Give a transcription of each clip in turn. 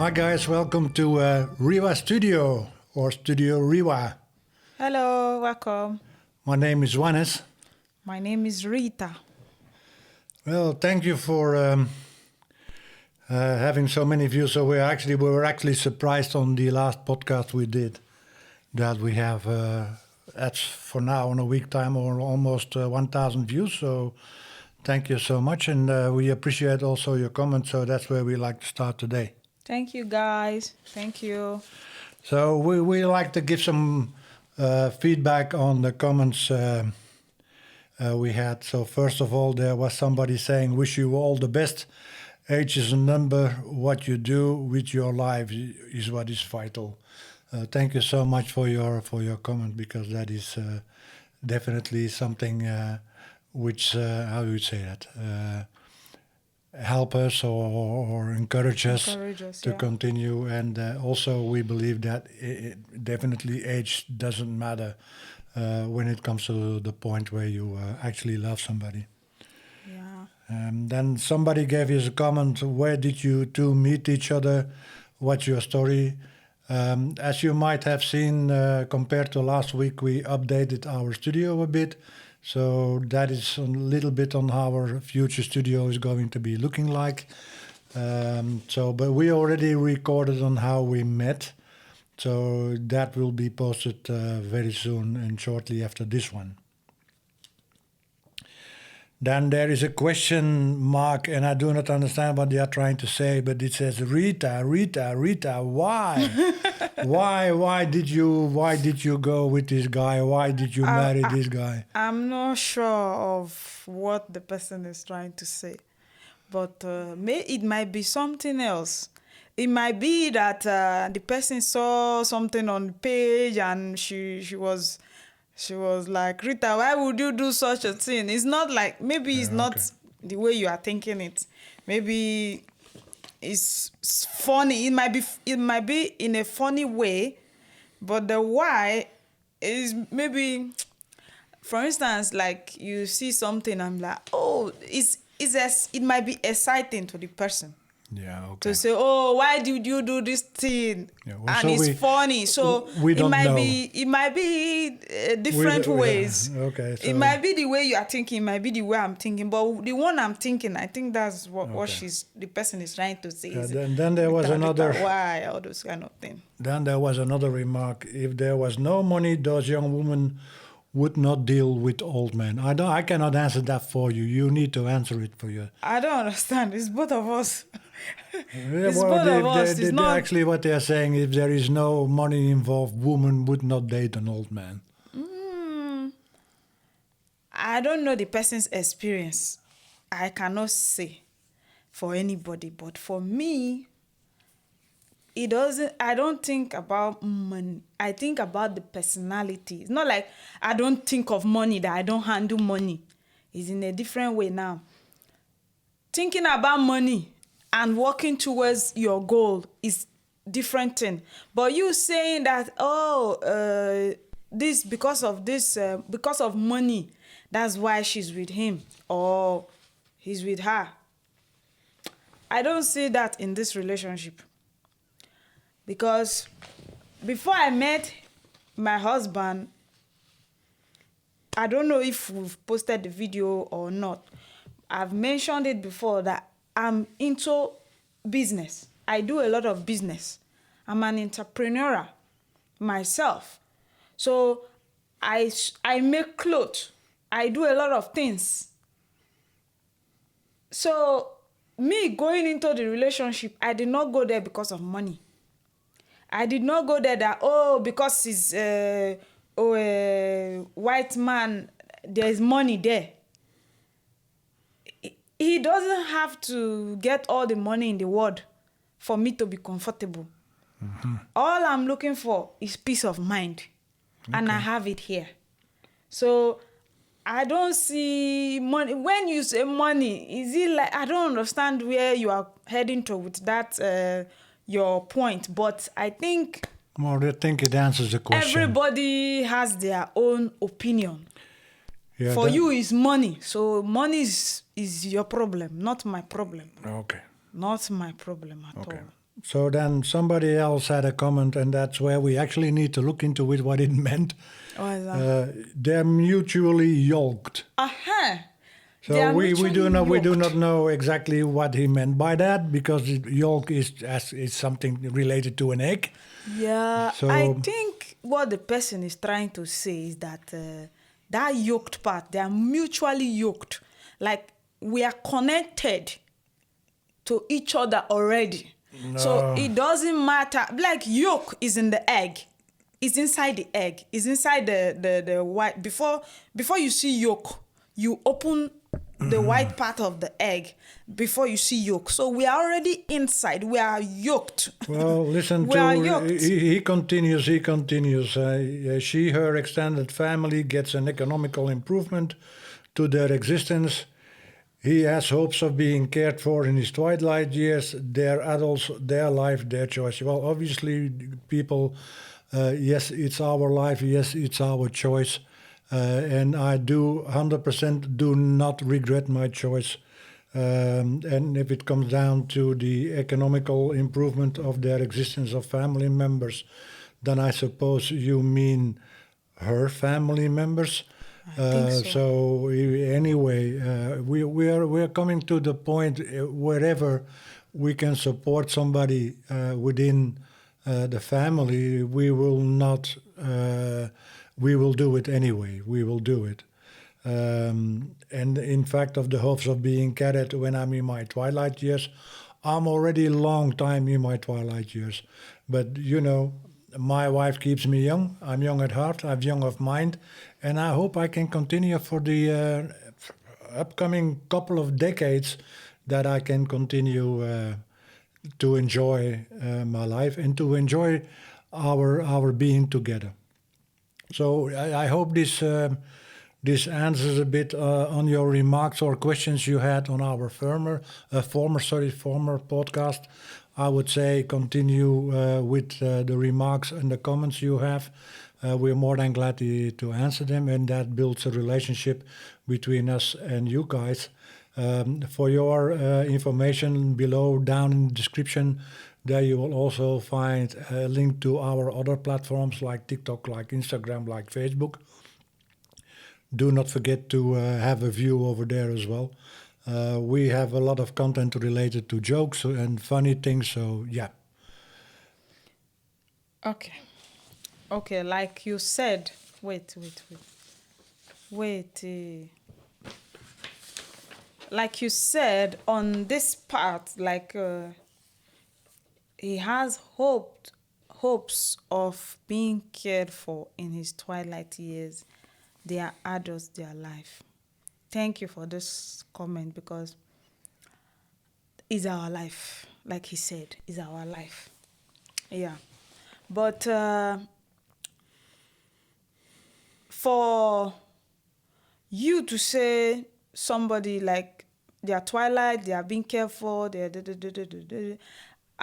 Hi guys, welcome to Riwa Studio or Studio Riwa. Hello, welcome. My name is Wannes. My name is Rita. Well, thank you for having so many views. So we were actually surprised on the last podcast we did that we have that's for now in a week time or almost 1,000 views. So thank you so much, and we appreciate also your comments. So that's where we like to start today. Thank you, guys. Thank you. So we like to give some feedback on the comments we had. So first of all, there was somebody saying, "Wish you all the best. Age is a number. What you do with your life is what is vital." Thank you so much for your comment, because that is definitely something which how do you say that? Help us or encourage us to continue. And also we believe that definitely age doesn't matter when it comes to the point where you actually love somebody. Yeah. Then somebody gave us a comment, where did you two meet each other? What's your story? As you might have seen, compared to last week, we updated our studio a bit. So that is a little bit on how our future studio is going to be looking like. But we already recorded on how we met. So that will be posted very soon and shortly after this one. Then there is a question mark, and I do not understand what they are trying to say, but it says, Rita, why? why did you go with this guy? Why did you marry this guy? I'm not sure of what the person is trying to say, but it might be something else. It might be that the person saw something on the page and she was like, Rita, why would you do such a thing? It's not like, maybe it's not the way you are thinking it. Maybe it's funny. It might be in a funny way, but the why is maybe, for instance, like you see something, I'm like, oh, it might be exciting to the person. Yeah, okay. To say, oh, why did you do this thing? Yeah, well, and so it's funny. So we don't know. It might be different ways. Yeah, okay. So it might be the way you are thinking, it might be the way I'm thinking. But the one I'm thinking, I think that's what the person is trying to say. Then there was another. Why all those kind of things. Then there was another remark. If there was no money, those young women would not deal with old men. I cannot answer that for you. You need to answer it for you. I don't understand. It's both of us. It's both of us. Actually, what they are saying, if there is no money involved, women would not date an old man. I don't know the person's experience. I cannot say for anybody, but for me, I don't think about money. I think about the personality. It's not like I don't think of money, that I don't handle money. It's in a different way now. Thinking about money and working towards your goal is different thing. But you saying that, because of money, that's why she's with him or he's with her. I don't see that in this relationship. Because before I met my husband, I don't know if we've posted the video or not. I've mentioned it before that I'm into business. I do a lot of business. I'm an entrepreneur myself. So I make clothes. I do a lot of things. So me going into the relationship, I did not go there because of money. I did not go there that, because he's a white man, there's money there. He doesn't have to get all the money in the world for me to be comfortable. Mm-hmm. All I'm looking for is peace of mind. Okay. And I have it here. So I don't see money. When you say money, is it like, I don't understand where you are heading to with that, your point, but I think... Well, I think it answers the question. Everybody has their own opinion. Yeah, for you, it's money. So money is your problem, not my problem. Okay. Not my problem at all. So then somebody else had a comment, and that's where we actually need to look into it, what it meant. What is that? They're mutually yoked. Aha. They So are we do not mutually know exactly what he meant by that, because yolk is something related to an egg. Yeah, So I think what the person is trying to say is that that yoked part, they are mutually yoked. Like we are connected to each other already. So it doesn't matter. Like yolk is in the egg. It's inside the egg. It's inside the white. Before you see yolk, you open the white part of the egg before you see yolk. So we are already inside. We are yoked. well, listen We are to yoked. he continues. She, her extended family gets an economical improvement to their existence. He has hopes of being cared for in his twilight years. They're adults, their life, their choice. Well, obviously, people, yes, it's our life. Yes, it's our choice. And I do 100% do not regret my choice. And if it comes down to the economical improvement of their existence of family members, then I suppose you mean her family members. I think so. So anyway, we're coming to the point wherever we can support somebody within the family, we will not. We will do it anyway. We will do it. And in fact, of the hopes of being carried when I'm in my twilight years, I'm already a long time in my twilight years. But you know, my wife keeps me young. I'm young at heart. I'm young of mind, and I hope I can continue for the upcoming couple of decades. That I can continue to enjoy my life and to enjoy our being together. So I hope this answers a bit on your remarks or questions you had on our former podcast. I would say continue with the remarks and the comments you have. We're more than glad to answer them, and that builds a relationship between us and you guys. For your information below, down in the description, there you will also find a link to our other platforms like TikTok, like Instagram, like Facebook. Do not forget to have a view over there as well. We have a lot of content related to jokes and funny things, so yeah. Okay, like you said, wait. Like you said on this part, like he has hopes of being cared for in his twilight years. They are adults, their life. Thank you for this comment, because it's our life. Like he said, it's our life. Yeah. But for you to say somebody like their twilight, they are being careful,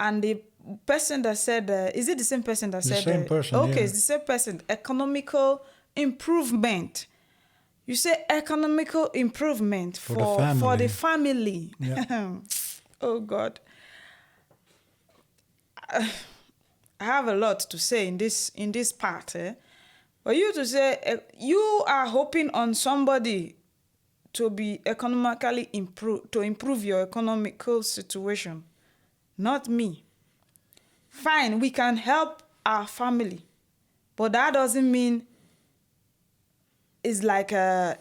and the person that said, is it the same person that said? The same person, okay, yeah. it's the same person. Economical improvement. You say economical improvement for the family. Yeah. Oh God. I have a lot to say in this part. For you to say you are hoping on somebody to be economically to improve your economical situation, not me. Fine, we can help our family, but that doesn't mean it's like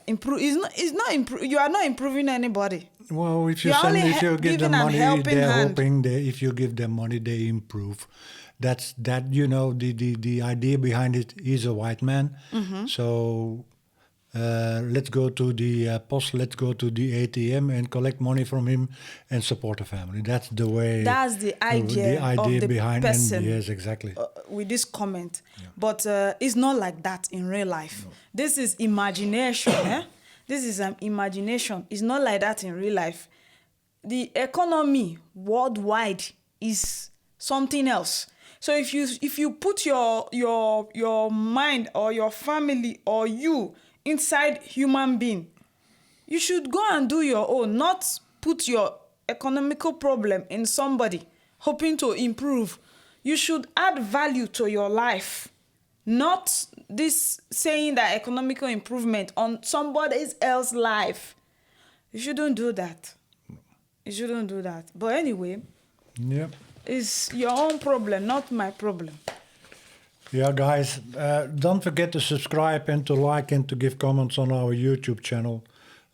improve. It's not improve. You are not improving anybody. Well, if you give them money, they're hoping that if you give them money, they improve. That's the idea behind it. He's a white man, so let's go to the post, let's go to the ATM and collect money from him and support the family. That's the way. That's the idea of the behind person. And yes, exactly. With this comment, but it's not like that in real life. No. This is imagination. This is an imagination. It's not like that in real life. The economy worldwide is something else. So if you put your mind or your family or you inside human being, you should go and do your own, not put your economical problem in somebody hoping to improve. You should add value to your life, not this saying that economical improvement on somebody else's life. You shouldn't do that. You shouldn't do that. But anyway, Yeah. it's your own problem, not my problem. Yeah, guys, don't forget to subscribe and to like and to give comments on our YouTube channel.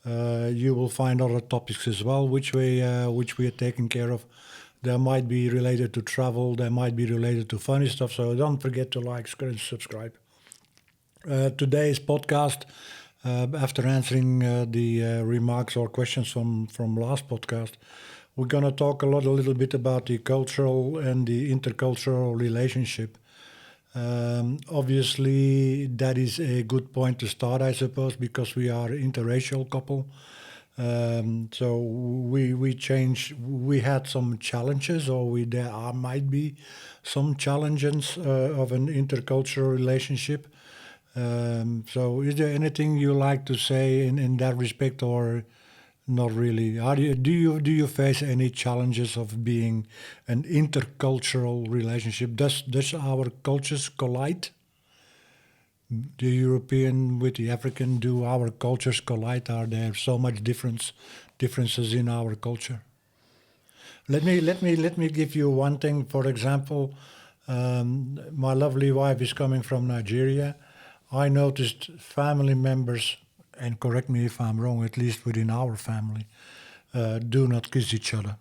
You will find other topics as well, which we are taking care of. They might be related to travel. They might be related to funny stuff. So don't forget to like and subscribe. Today's podcast, after answering the remarks or questions from last podcast, we're going to talk a little bit about the cultural and the intercultural relationship. Obviously, that is a good point to start, I suppose, because we are an interracial couple. So we had some challenges, or might be some challenges of an intercultural relationship. So is there anything you like to say in that respect, or not really? Do you face any challenges of being an intercultural relationship? Does our cultures collide? The European with the African, do our cultures collide? Are there so much differences in our culture? Let me give you one thing. For example, my lovely wife is coming from Nigeria. I noticed family members, and correct me if I'm wrong, at least within our family, do not kiss each other.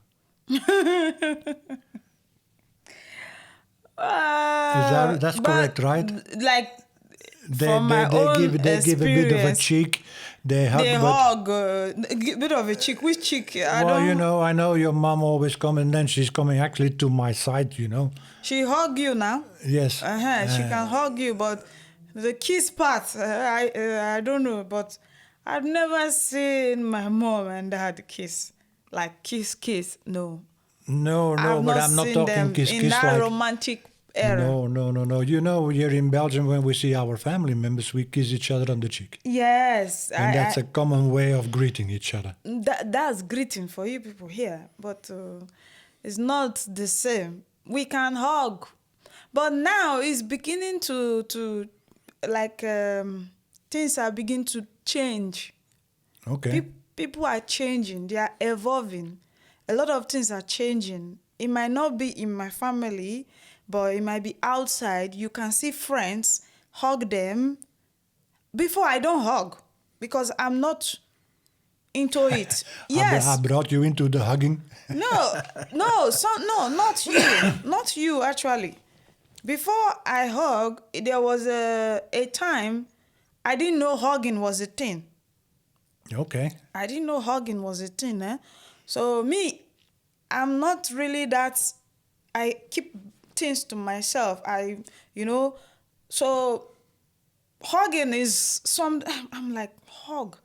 That's correct, right? Like They from my own they give a bit of a experience, cheek. They hug. they hug a bit of a cheek. Which cheek? I know your mom always come, and then she's coming actually to my side. She hug you now. Yes. She can hug you, but the kiss part, I don't know. But I've never seen my mom and dad kiss, like kiss. No. No, I've but not I'm not seen talking them kiss in that like. romantic era. No. Here in Belgium, when we see our family members, we kiss each other on the cheek. Yes. And that's a common way of greeting each other. That's greeting for you people here, but it's not the same. We can hug, but now it's beginning to like things are beginning to change. Okay. People are changing. They are evolving. A lot of things are changing. It might not be in my family, but it might be outside. You can see friends, hug them. Before, I don't hug because I'm not into it. Yes. I brought you into the hugging. No, not you. Not you, actually. Before I hug, there was a time I didn't know hugging was a thing. Okay. I didn't know hugging was a thing. So me, I'm not really that. I keep things to myself. So hugging is I'm like, hug.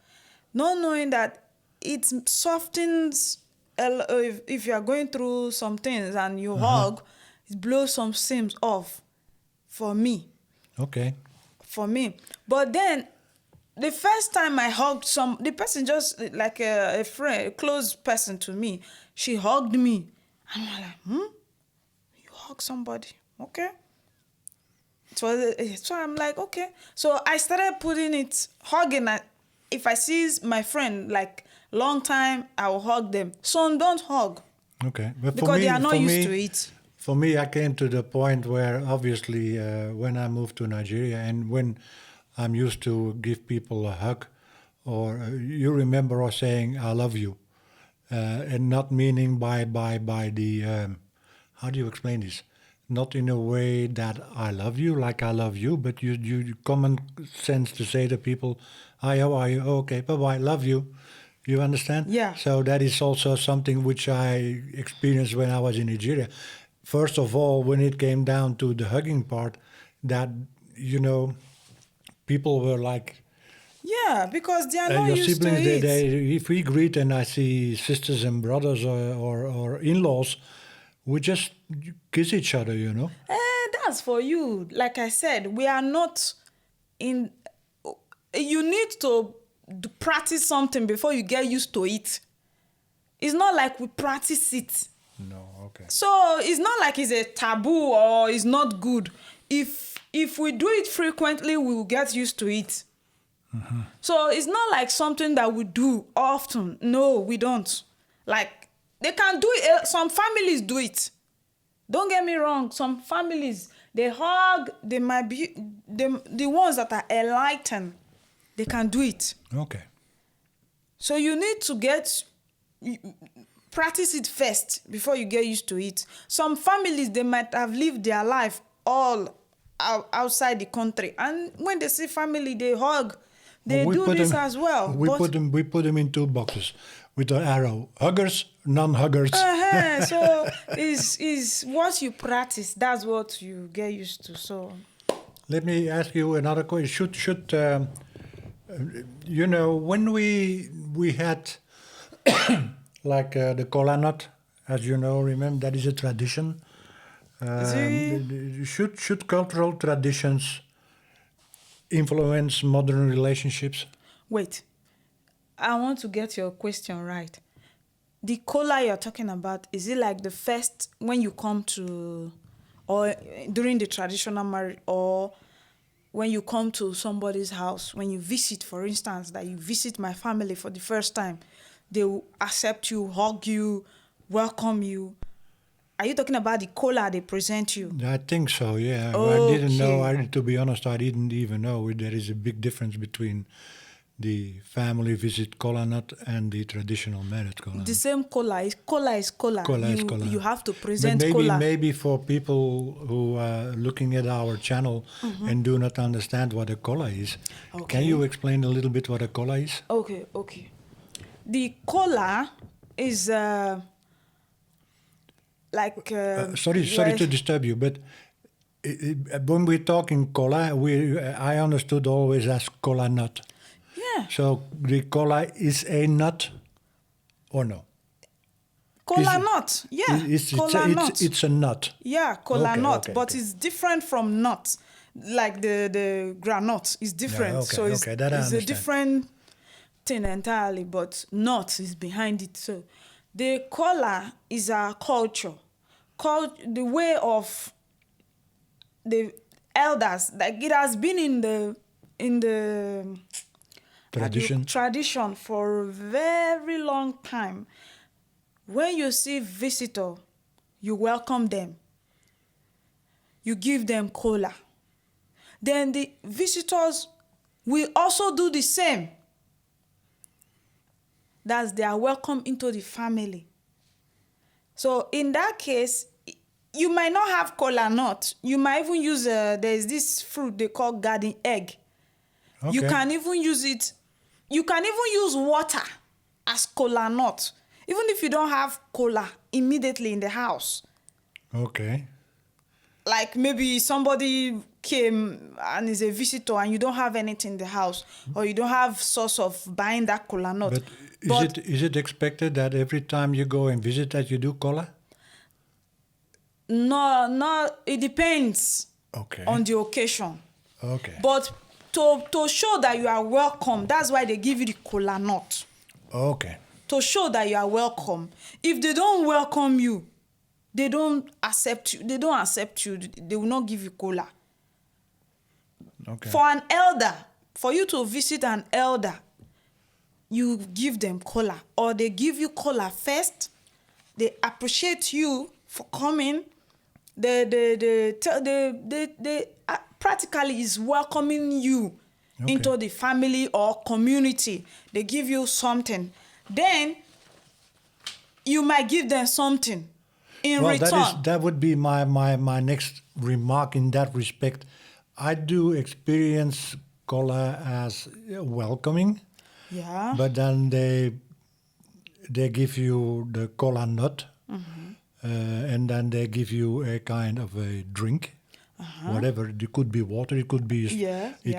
Not knowing that it softens, if you are going through some things and you hug, it blows some seams off for me. Okay. For me. But then, the first time I hugged the person just like a friend, a close person to me, she hugged me. And I'm like, You hug somebody? Okay. So I'm like, okay. So I started putting it, hugging. If I see my friend, like, long time, I will hug them. Some don't hug. Okay. But Because they are not used to it. For me, I came to the point where, obviously, when I moved to Nigeria and when I'm used to give people a hug, or you remember us saying, I love you, and not meaning by the, how do you explain this? Not in a way that I love you, like I love you, but you common sense to say to people, hi, how are you? Oh, okay, bye-bye, love you. You understand? Yeah. So that is also something which I experienced when I was in Nigeria. First of all, when it came down to the hugging part, that, people were like, Yeah, because they are not your used siblings, to it. if we greet and I see sisters and brothers or in-laws, we just kiss each other, That's for you. Like I said, we are not in. You need to practice something before you get used to it. It's not like we practice it. No, Okay. So it's not like it's a taboo or it's not good. If we do it frequently, we will get used to it. So it's not like something that we do often. No, we don't. Like, they can do it. Some families do it. Don't get me wrong. Some families, they hug. They might be the ones that are enlightened. They can do it. Okay. So you need to practice it first before you get used to it. Some families, they might have lived their life all outside the country, and when they see family, they hug. They do this as well. We put them in 2 boxes with an arrow: huggers, non-huggers. So is what you practice. That's what you get used to. So let me ask you another question. Should when we had like the kola nut, as you know, remember that is a tradition. Should cultural traditions influence modern relationships? Wait, I want to get your question right. The kola you're talking about, is it like the first when you come to, or during the traditional marriage, or when you come to somebody's house, when you visit, for instance, that you visit my family for the first time, they will accept you, hug you, welcome you. Are you talking about the kola they present you? I think so, yeah. Okay. I didn't know. To be honest, I didn't even know there is a big difference between the family visit kola nut and the traditional marriage kola. The same kola is kola. Kola is kola. You have to present but kola. Maybe for people who are looking at our channel and do not understand what a kola is, can you explain a little bit what a kola is? Okay. The kola is like... sorry to disturb you, but when we're talking kola, I understood always as kola nut. Yeah. So the kola is a nut or no? Kola nut, yeah. It's a nut. Yeah, kola nut, okay, but it's different from nuts. Like the granite is different. Yeah, so it's a different thing entirely, but nut is behind it. So the kola is our culture, the way of the elders. Like, it has been in the tradition for a very long time. When you see visitor, you welcome them. You give them kola. Then the visitors will also do the same. That's their welcome into the family. So in that case, you might not have kola nut. You might even use, there's this fruit they call garden egg. Okay. You can even use it. You can even use water as kola nut, even if you don't have kola immediately in the house. Okay. Like maybe somebody came and is a visitor and you don't have anything in the house, or you don't have source of buying that kola nut. But is it expected that every time you go and visit that you do kola? No, it depends on the occasion. Okay. But to show that you are welcome, that's why they give you the kola nut. Okay. To show that you are welcome. If they don't welcome you, they don't accept you. They don't accept you. They will not give you kola. Okay. For an elder, for you to visit an elder, you give them kola, or they give you kola first. They appreciate you for coming. They practically is welcoming you into the family or community. They give you something. Then you might give them something in return. That would be my next remark in that respect. I do experience kola as welcoming. Yeah. But then they give you the kola nut, and then they give you a kind of a drink, whatever. It could be water. It could be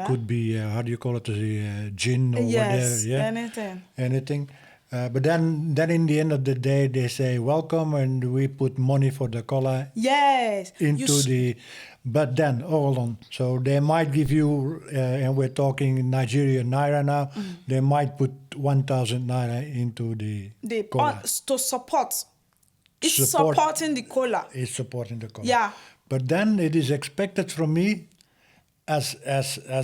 could be how do you call it? Gin or whatever. Yeah. Anything. But then in the end of the day, they say welcome, and we put money for the kola. Yes. Into the. But then, hold on. So they might give you, and we're talking Nigerian naira now, they might put 1,000 naira into the kola. To support It's supporting the color. It's supporting the color. Yeah. But then it is expected from me, as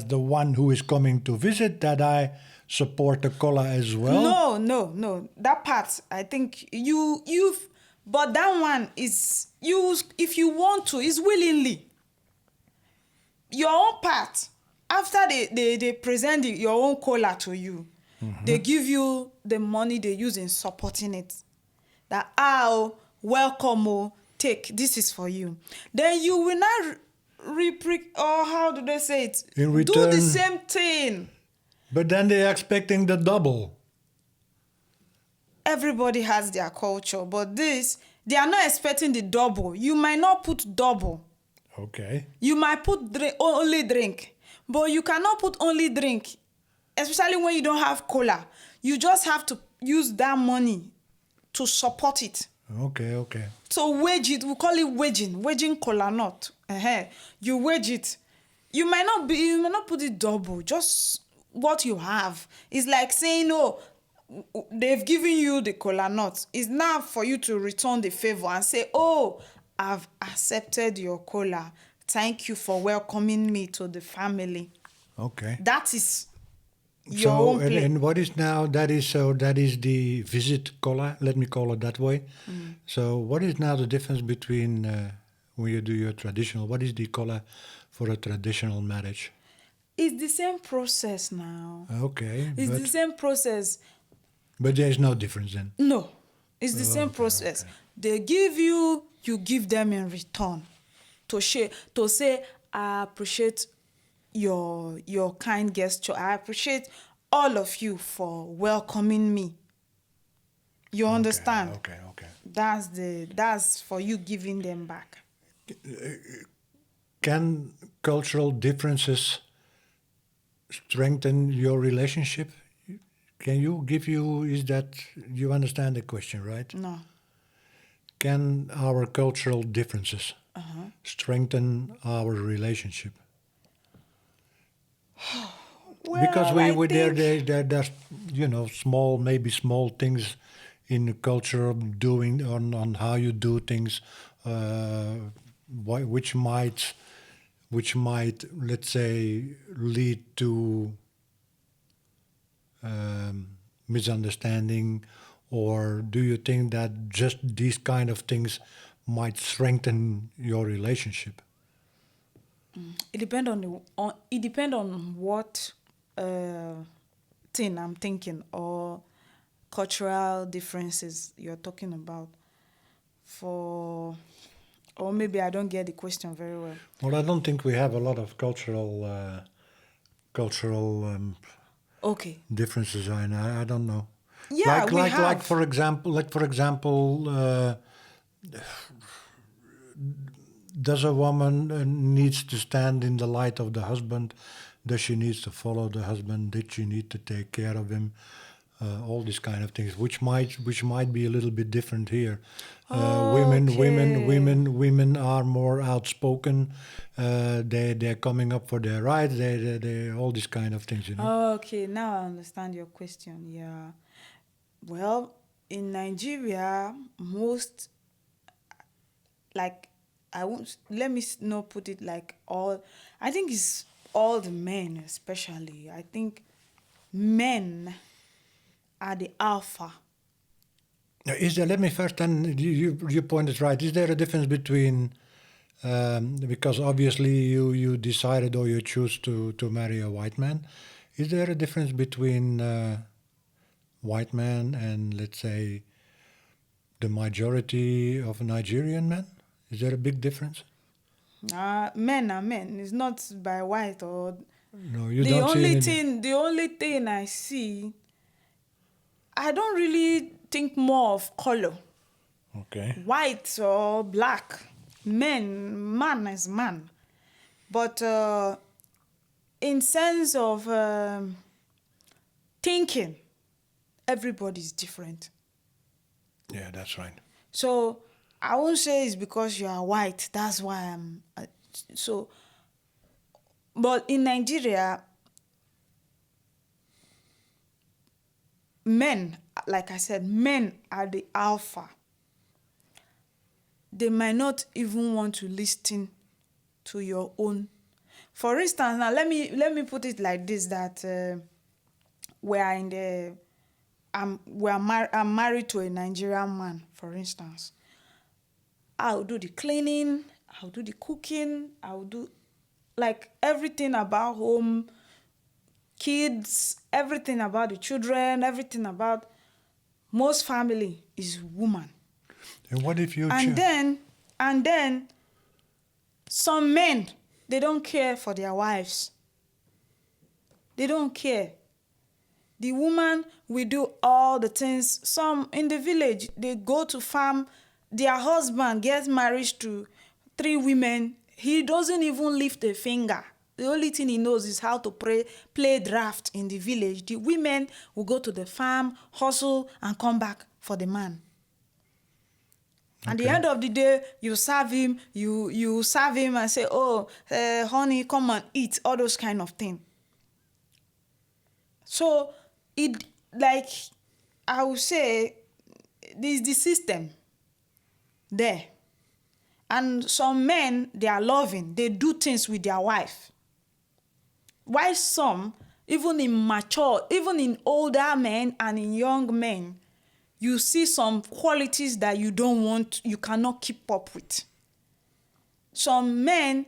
the one who is coming to visit, that I support the color as well. No. That part, I think but that one is you. If you want to, is willingly. Your own part. After they present your own color to you, they give you the money they use in supporting it. That welcome, take, this is for you. Then you will not or how do they say it? In Do return, the same thing. but then they're expecting the double. Everybody has their culture, but they are not expecting the double. You might not put double. Okay. You might put only drink, but you cannot put only drink, especially when you don't have cola. You just have to use that money to support it. Okay. So wage it, we call it waging cola nut. You wage it. You might not put it double, just what you have. It's like saying, they've given you the cola nut. It's now for you to return the favor and say, I've accepted your cola. Thank you for welcoming me to the family. Okay. That is your own play. And what is now, that is the visit cola, let me call it that way. So what is now the difference between when you do your traditional, what is the cola for a traditional marriage? It's the same process now. Okay. It's the same process. But there's no difference then? No. It's the same process. Okay. They give you give them in return. To say, I appreciate your kind gesture. I appreciate all of you for welcoming me. You understand? Okay. That's for you giving them back. Can cultural differences strengthen your relationship? You understand the question, right? No. Can our cultural differences strengthen our relationship? Well, Because there's small things in the culture of doing on how you do things, which might let's say lead to misunderstanding, or do you think that just these kind of things might strengthen your relationship? It depends on what thing I'm thinking, or cultural differences you're talking about. Or maybe I don't get the question very well. Well, I don't think we have a lot of cultural Okay. differences. I don't know. Yeah, we have. Like for example, does a woman needs to stand in the light of the husband? Does she needs to follow the husband? Did she need to take care of him? All these kind of things, which might be a little bit different here. Women are more outspoken. They're coming up for their rights. They all these kind of things, Okay, now I understand your question. Yeah. Well, in Nigeria, most, like, let me not put it like all. I think it's all the men, especially. I think men are the alpha. Let me first, and your point is right. Is there a difference between, because obviously you decided or you choose to marry a white man, is there a difference between white man and, let's say, the majority of Nigerian men? Is there a big difference? Men are men. It's not by white or. No, you don't see any. The only thing I see, I don't really think more of color. Okay. White or black. Man is man. But in sense of thinking, everybody's different. Yeah, that's right. So I won't say it's because you are white. That's why I'm so. But in Nigeria, men, like I said, men are the alpha. they might not even want to listen to your own. For instance, now let me put it like this: that I'm married to a Nigerian man, for instance. I'll do the cleaning, I'll do the cooking, I'll do like everything about home, kids, everything about the children, everything about most family is woman. And what if you And then some men, they don't care for their wives. They don't care. The woman will do all the things. Some in the village, they go to farm, their husband gets married to 3 women. He doesn't even lift a finger. The only thing he knows is how to play draft in the village. The women will go to the farm, hustle, and come back for the man. Okay. At the end of the day, you serve him, you serve him and say, oh, honey, come and eat, all those kind of things. So, it, like, I would say, there's the system there. And some men, they are loving. They do things with their wife. While some, even in older men and in young men, you see some qualities that you cannot keep up with. Some men,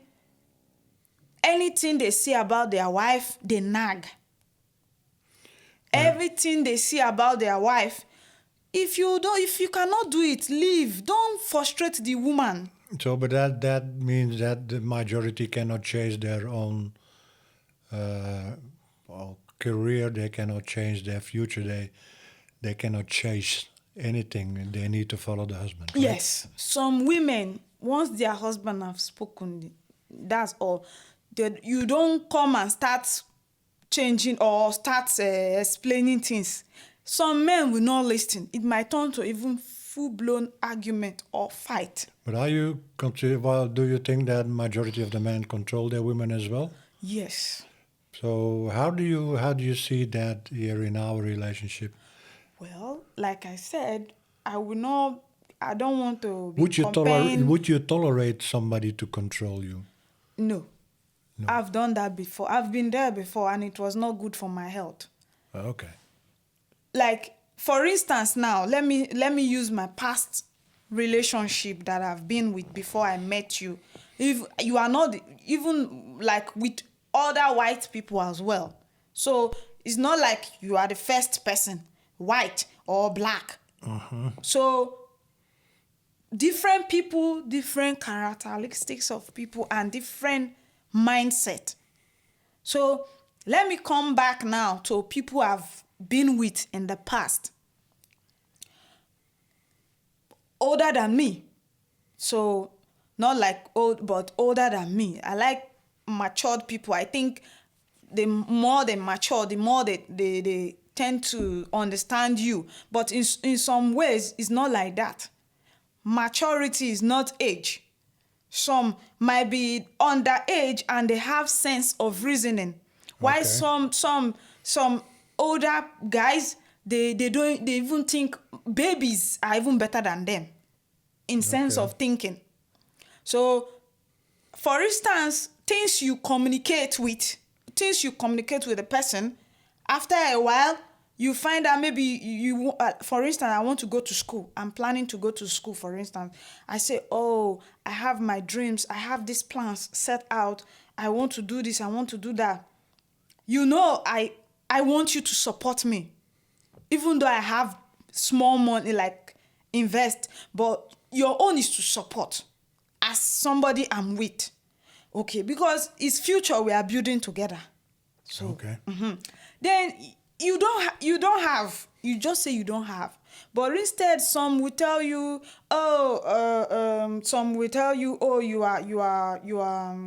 anything they see about their wife, they nag. Everything they see about their wife, if you cannot do it, leave. Don't frustrate the woman. So, but that means that the majority cannot chase their own career. They cannot change their future. They cannot chase anything. They need to follow the husband. Right? Yes. Some women, once their husband have spoken, that's all. You don't come and start changing or start explaining things. Some men will not listen. It might turn to even full-blown argument or fight. But do you think that majority of the men control their women as well? Yes. So how do you see that here in our relationship? Well, like I said, I don't want to be Would you tolerate somebody to control you? No. I've done that before. I've been there before, and it was not good for my health. Okay. Like, for instance, now let me use my past relationship that I've been with before I met you. If you are not even like with other white people as well, so it's not like you are the first person, white or black. So different people, different characteristics of people, and different mindset. So let me come back now to people I've been with in the past. Older than me. So not like old, but older than me. I like matured people. I think the more they mature, the more they tend to understand you. But in some ways, it's not like that. Maturity is not age. Some might be underage and they have sense of reasoning. While some older guys, they even think babies are even better than them in sense of thinking. So, for instance, things you communicate with a person, after a while, you find out maybe for instance, I want to go to school. I'm planning to go to school, for instance. I say, oh, I have my dreams. I have these plans set out. I want to do this. I want to do that. You know, I want you to support me. Even though I have small money, like invest, but your own is to support as somebody I'm with. Okay, because it's future we are building together. So, okay. Then you just say you don't have. But instead, some will tell you, you are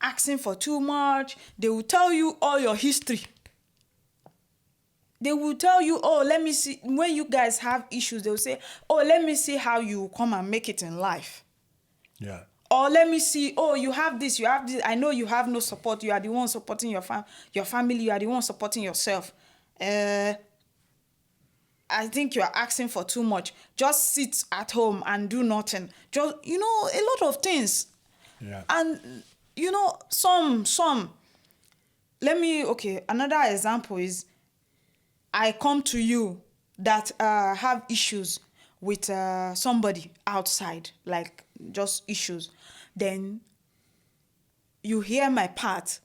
asking for too much. They will tell you all your history. They will tell you, oh, let me see. When you guys have issues, they will say, oh, let me see how you come and make it in life. Yeah. Or let me see, oh, you have this. I know you have no support. You are the one supporting your family. You are the one supporting yourself. I I think you are asking for too much. Just sit at home and do nothing. Just, a lot of things. Yeah. And, another example is I come to you that have issues with somebody outside, like just issues. Then you hear my part.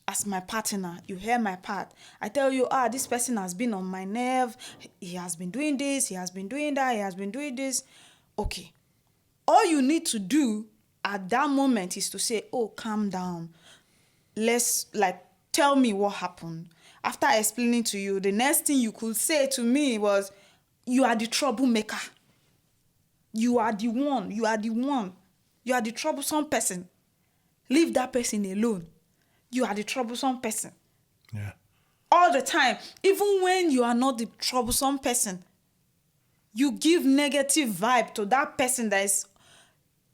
As my partner, you hear my part. I tell you, this person has been on my nerve. He has been doing this. He has been doing that. He has been doing this. Okay. All you need to do at that moment is to say, oh, calm down. Let's, tell me what happened. After explaining to you, the next thing you could say to me was, you are the troublemaker. You are the one. You are the one. You are the troublesome person. Leave that person alone. You are the troublesome person. Yeah. All the time. Even when you are not the troublesome person, you give negative vibe to that person that is...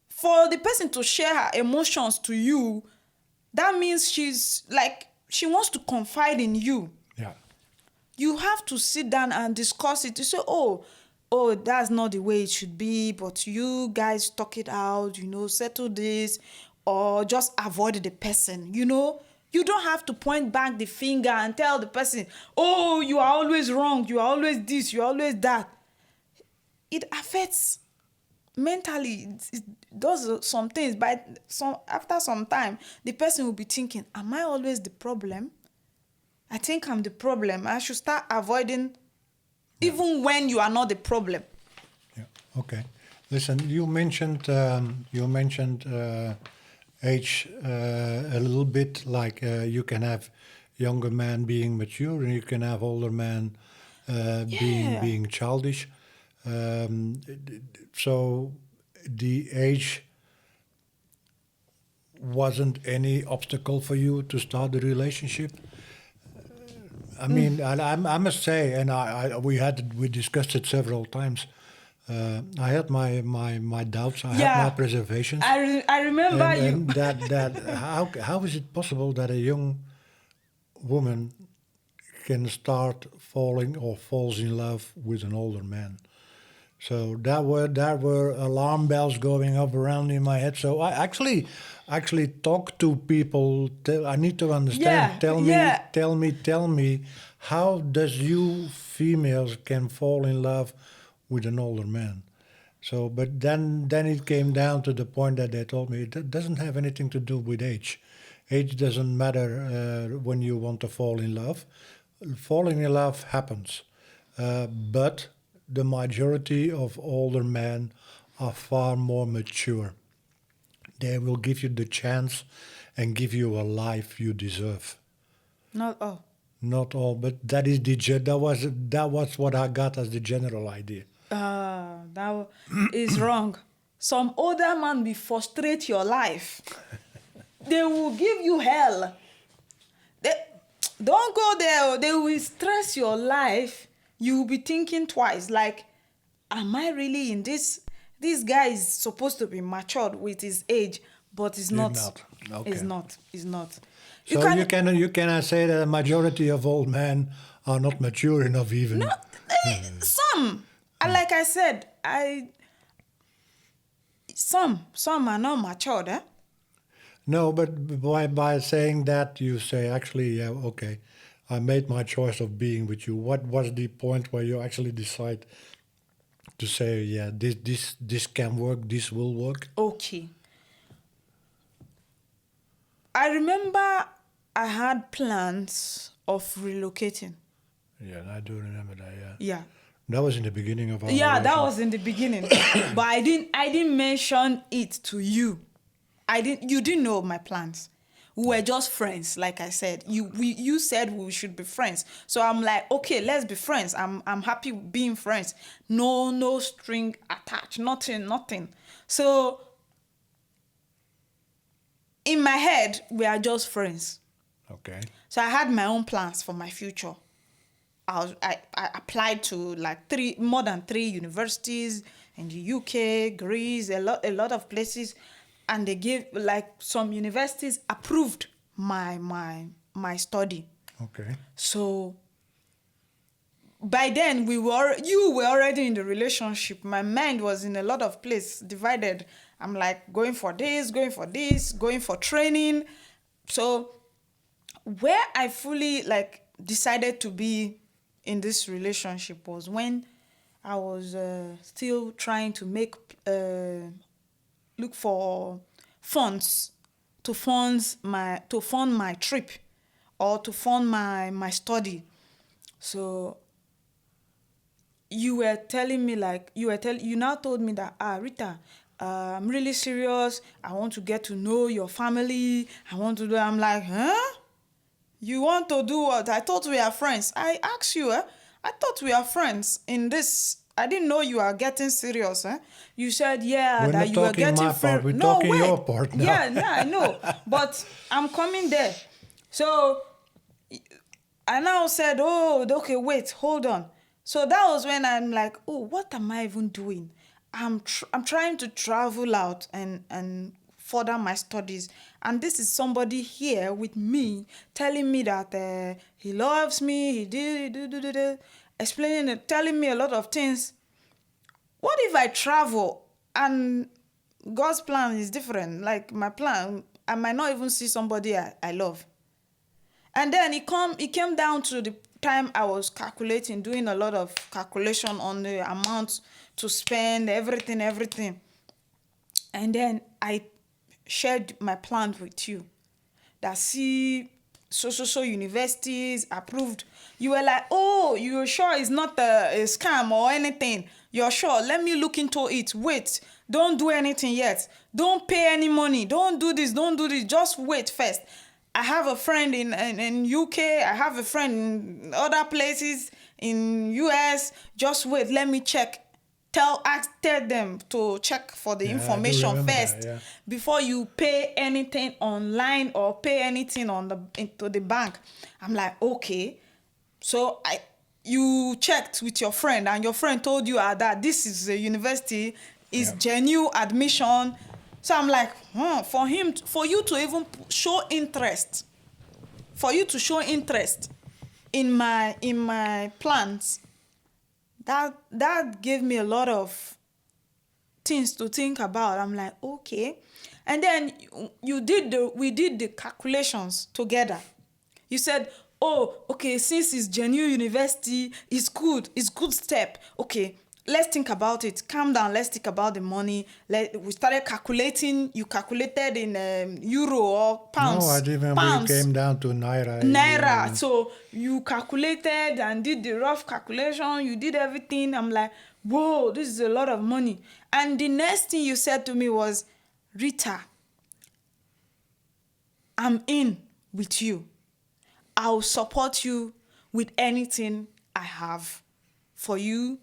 For the person to share her emotions to you, that means she wants to confide in you. Yeah. You have to sit down and discuss it. You say, oh, that's not the way it should be, but you guys talk it out, settle this, or just avoid the person, You don't have to point back the finger and tell the person, oh, you are always wrong, you are always this, you are always that. It affects mentally. It does some things, but after some time, the person will be thinking, am I always the problem? I think I'm the problem. I should start avoiding even when you are not the problem. Yeah. Okay. Listen, you mentioned age a little bit, like you can have younger men being mature and you can have older men being childish. So the age wasn't any obstacle for you to start the relationship. I mean, I must say, and we discussed it several times. I had my doubts. I had my preservations. I remember and that how is it possible that a young woman can start falling or falls in love with an older man? So there were alarm bells going up around in my head. So I actually talk to people. I need to understand. Tell me, how does you females can fall in love with an older man? So, but then it came down to the point that they told me it doesn't have anything to do with age. Age doesn't matter when you want to fall in love. Falling in love happens, but the majority of older men are far more mature. They will give you the chance and give you a life you deserve. Not all. Not all, but that is that was what I got as the general idea. That is wrong. Some older man will frustrate your life. They will give you hell. Don't go there. They will stress your life. You will be thinking twice, like, am I really in this? This guy is supposed to be matured with his age, but he's not. Okay. He's not. He's not. So you cannot say that a majority of old men are not mature enough even. No, some. Like I said, some are not matured, eh? No, but by saying that, you say, actually, yeah, okay, I made my choice of being with you. What was the point where you actually decide to say, yeah, this can work, this will work? Okay. I remember I had plans of relocating. Yeah, I do remember that, yeah. Yeah. That was in the beginning of our Yeah, that relation. was in the beginning. But I didn't mention it to you. You didn't know my plans. We were just friends, like I said. You said we should be friends. So I'm like, okay, let's be friends. I'm happy being friends. No string attached. Nothing. So in my head, we are just friends. Okay. So I had my own plans for my future. I applied to more than 3 universities in the UK, Greece, a lot of places, and they gave some universities approved my study. Okay. So, by then you were already in the relationship. My mind was in a lot of place, divided. I'm like going for this, going for training. So where I fully like decided to be in this relationship was when I was still trying to look for funds to fund my trip or to fund my study. So you now told me that, Rita, I'm really serious. I want to get to know your family. I'm like, huh? You want to do what? I thought we are friends. I asked you, I thought we are friends in this. I didn't know you are getting serious, You said, yeah, We're that not you were talking getting my part, we're No, talking wait. your part now. Yeah, I know. But I'm coming there. So I now said, oh, okay, wait, hold on. So that was when I'm like, oh, what am I even doing? I'm trying to travel out and further my studies. And this is somebody here with me telling me that he loves me, he did, explaining it, telling me a lot of things. What if I travel and God's plan is different? Like my plan, I might not even see somebody I love. And then it came down to the time I was calculating, doing a lot of calculation on the amount to spend, everything. And then I shared my plan with you. That see so universities approved. You were like, oh, you're sure it's not a scam or anything? You're sure? Let me look into it. Wait, don't do anything yet. Don't pay any money. Don't do this. Just wait first. I have a friend in UK. I have a friend in other places in US. Just wait. Let me check. Tell them to check for the information first before you pay anything online or pay anything into the bank. I'm like, okay. So you checked with your friend and your friend told you that this is a university, is genuine admission. So I'm like, for you to even show interest, in my plans, that gave me a lot of things to think about. I'm like, okay. And then we did the calculations together. You said, oh, okay, since it's genuine university, it's good step. Okay, let's think about it. Calm down, let's think about the money. We started calculating. You calculated in euro or pounds. No, I didn't. We came down to naira. Naira. So you calculated and did the rough calculation. You did everything. I'm like, whoa, this is a lot of money. And the next thing you said to me was, Rita, I'm in with you. I'll support you with anything I have for you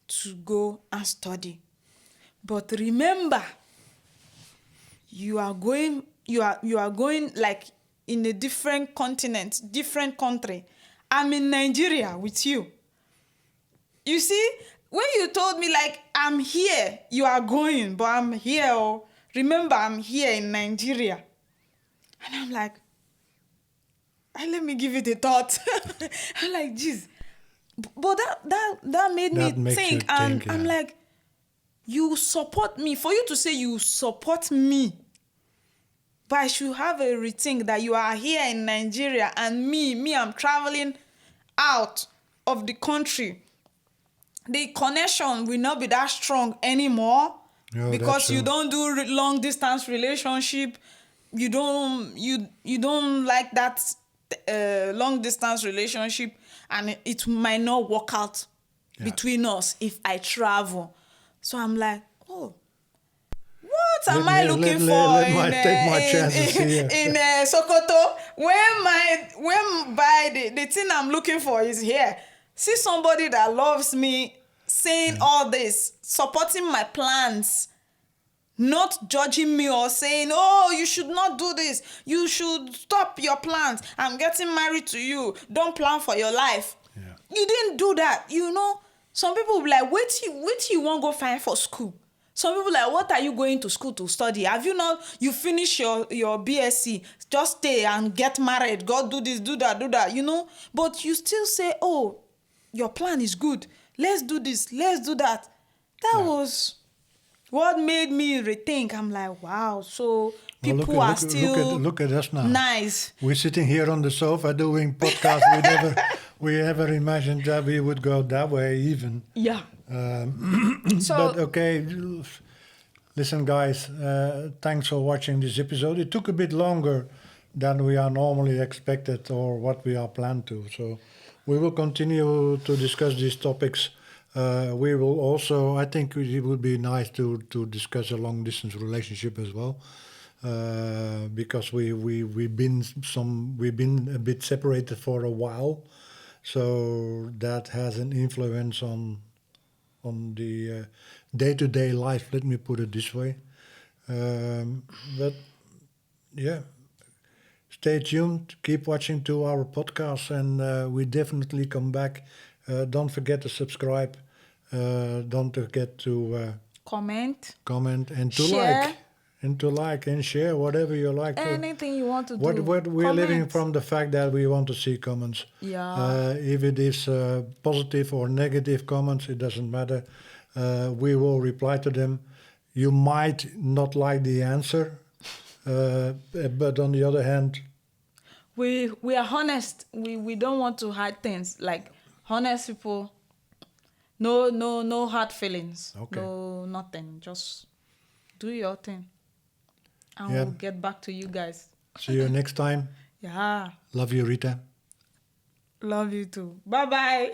to go and study. But remember, you are going like in a different continent, different country. I'm in Nigeria with you. You see, when you told me like, I'm here, you are going, but I'm here. Oh, remember, I'm here in Nigeria. And I'm like, let me give it a thought. I'm like, geez. But that made me think. And I'm like, you support me. For you to say you support me, but I should have a rethink that you are here in Nigeria and me, I'm traveling out of the country. The connection will not be that strong anymore because you don't do long distance relationship. You don't like that long distance relationship, and it might not work out between us if I travel. So I'm like, oh, what am I looking for in Sokoto? When by the thing I'm looking for is here. See somebody that loves me, saying all this, supporting my plans, not judging me or saying, oh, you should not do this. You should stop your plans. I'm getting married to you. Don't plan for your life. Yeah. You didn't do that. Some people will be like, wait till you won't go find for school. Some people like, what are you going to school to study? Have you not, you finish your BSc, just stay and get married. God, do this, do that. But you still say, oh, your plan is good. Let's do this. Let's do that. That was what made me rethink. I'm like, wow. So Well, people are still look at us now. nice. We're sitting here on the sofa doing podcasts. We never imagined that we would go that way even. Yeah. So But okay, listen, guys. Thanks for watching this episode. It took a bit longer than we are normally expected or what we are planned to. So we will continue to discuss these topics. We will also, I think it would be nice to discuss a long distance relationship as well, because we've been a bit separated for a while, so that has an influence on the day-to-day life. Let me put it this way. But yeah, stay tuned. Keep watching to our podcast, and we definitely come back. Don't forget to subscribe. Don't forget to comment, comment and to share. like and share whatever you like. Anything you want to What do. we're living comment. from the fact that we want to see comments. Yeah. If it is positive or negative comments, it doesn't matter. We will reply to them. You might not like the answer, but on the other hand, We are honest. We don't want to hide things. Like honest people. No hard feelings. Okay. No nothing. Just do your thing. And Yeah. we'll get back to you guys. see you next time. Yeah. Love you, Rita. Love you too. Bye bye.